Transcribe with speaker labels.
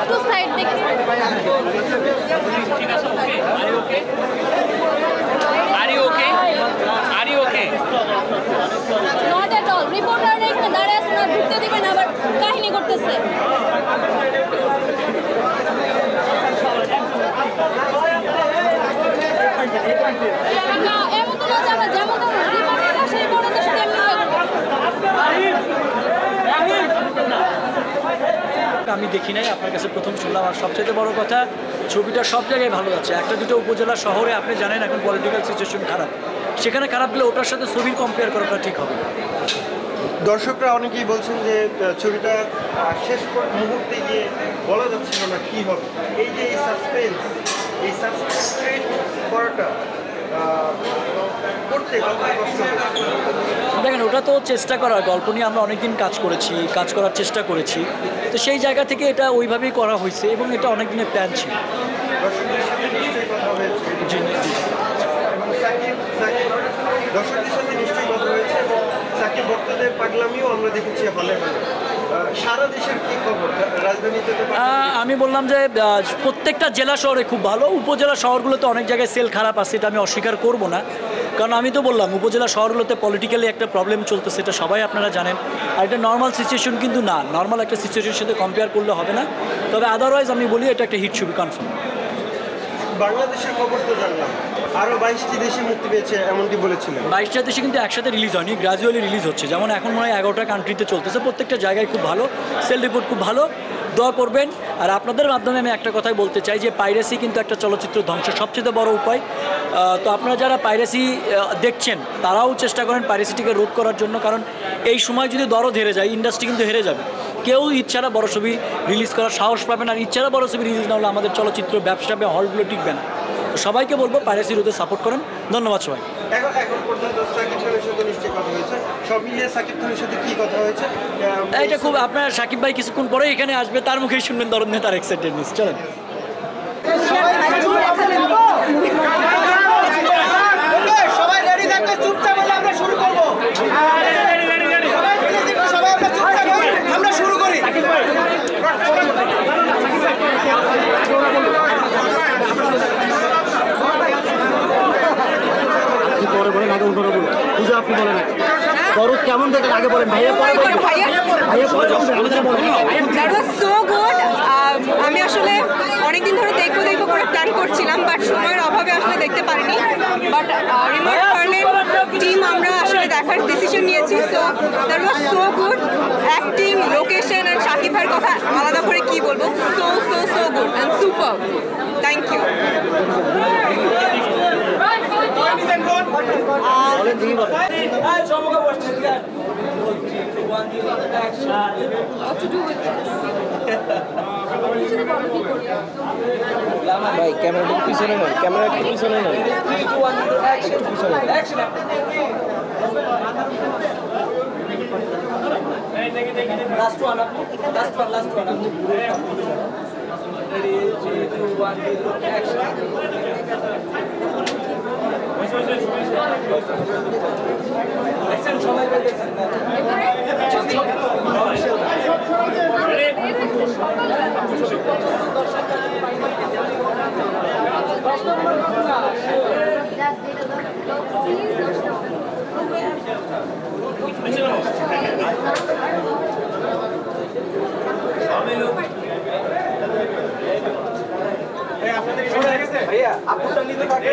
Speaker 1: একটু সাইড দেখি। Not at all. Reporter এখানে দাঁড়ায় আছে না, ঢুকতে দিবে না, আবার কাহিনী করতেছে। না, এমন তো না যে আমরা যেমন তেমন রিপোর্টাররা সেই বড়দের সাথে এমনি
Speaker 2: আমি দেখি নাই, আপনার কাছে প্রথম শুনলাম। আর সবচেয়ে বড় কথা, ছবিটা সব জায়গায় ভালো যাচ্ছে। একটা দুটো উপজেলা শহরে আপনি জানেন এখন পলিটিক্যাল সিচুয়েশন খারাপ, সেখানে খারাপ গেলে ওটার সাথে ছবির কম্পেয়ার করাটা ঠিক হবে।
Speaker 3: দর্শকরা অনেকেই বলছেন যে ছবিটা শেষ মুহূর্তে গিয়ে বলা যাচ্ছিল না কী হবে। এই যে এই সাসপেন্স ক্রিয়েট করাটা করতে কষ্ট
Speaker 2: দেখেন, ওটা তো চেষ্টা করার, গল্প নিয়ে আমরা অনেকদিন কাজ করার চেষ্টা করেছি, তো সেই জায়গা থেকে এটা ওইভাবেই করা হয়েছে এবং এটা অনেক দিনের প্ল্যান ছিল।
Speaker 3: দর্শকদের সাথে নিশ্চয়ই কথা হয়েছে, দর্শকদের সাথে নিশ্চয়ই কথা হয়েছে এবং সাকিব ভক্তদের পাগলামিও আমরা দেখেছি হলে হলে। সারা দেশের কী খবর রাজধানীতে?
Speaker 2: আমি বললাম যে প্রত্যেকটা জেলা শহরে খুব ভালো, উপজেলা শহরগুলোতে অনেক জায়গায় সেল খারাপ আছে, এটা আমি অস্বীকার করব না। কারণ আমি তো বললাম উপজেলা শহরগুলোতে পলিটিক্যালি একটা প্রবলেম চলতেছে, এটা সবাই আপনারা জানেন। আর এটা নর্মাল সিচুয়েশন কিন্তু না, নর্মাল একটা সিচুয়েশনের সাথে কম্পেয়ার করলে হবে না। তবে আদারওয়াইজ আমি বলি এটা একটা হিট ছবি কনফার্ম।
Speaker 3: বাংলাদেশের খবর তো জানলাম আরও 22টি দেশে মুক্তি পেয়েছে এমনটি বলেছিলেন।
Speaker 2: 22টা দেশে কিন্তু একসাথে রিলিজ হয়নি, গ্র্যাজুয়ালি রিলিজ হচ্ছে। যেমন এখন মনে হয় 11টা কান্ট্রিতে চলতেছে, প্রত্যেকটা জায়গায় খুব ভালো সেল রিপোর্ট, খুব ভালো। দোয়া করবেন। আর আপনাদের মাধ্যমে আমি একটা কথাই বলতে চাই যে পাইরেসি কিন্তু একটা চলচ্চিত্র ধ্বংসের সবচেয়ে বড় উপায়। তো আপনারা যারা পাইরেসি দেখছেন তারাও চেষ্টা করেন পাইরেসিটিকে রোধ করার জন্য, কারণ এই সময় যদি দরদ হেরে যায় ইন্ডাস্ট্রি কিন্তু হেরে যাবে। কেউ ইচ্ছারা বড় ছবি রিলিজ করার সাহস পাবে না, আর ইচ্ছারা বড় ছবি রিলিজ না হলে আমাদের চলচ্চিত্র ব্যবসা হলগুলো টিকবে না। তো সবাইকে বলবো পাইরেসি রোধে সাপোর্ট করেন। ধন্যবাদ সবাই।
Speaker 3: এখন পর্যন্ত সাকিব খানের সাথে নিশ্চয়ই কথা হয়েছে, সব মিলিয়ে সাকিব খানের সাথে কী কথা হয়েছে?
Speaker 2: এটা খুব, আপনার সাকিব ভাই কিছুক্ষণ পরে এখানে আসবে, তার মুখেই শুনবেন দরদ নিয়ে তার এক্সাইটেডনেস। চলেন।
Speaker 4: সবাই রেডি থাকলে চুপচাপ হলে আমরা শুরু করবো। আমরা শুরু করি।
Speaker 3: আপনি বলেন দরদ কেমন দেখেন আগে বলেন।
Speaker 5: আমি আসলে অনেকদিন ধরে দেখবো করে প্ল্যান করছিলাম, বাট সময়ের অভাবে আসলে দেখতে পারিনি। বাট রিমোট ফার্নের টিম আমরা আসলে দেখার ডিসিশন নিয়েছি। So that was so good. Acting, location আর শাকিব ভাইয়ের কথা আলাদা করে কি বলবো, so so so good and super. Thank you.
Speaker 4: ভাই ক্যামেরাটা পিছনে নয়, ক্যামেরা একটু পিছনে নয়, একটু পিছনে। ভাইয়া আপনার নিতে থাকে।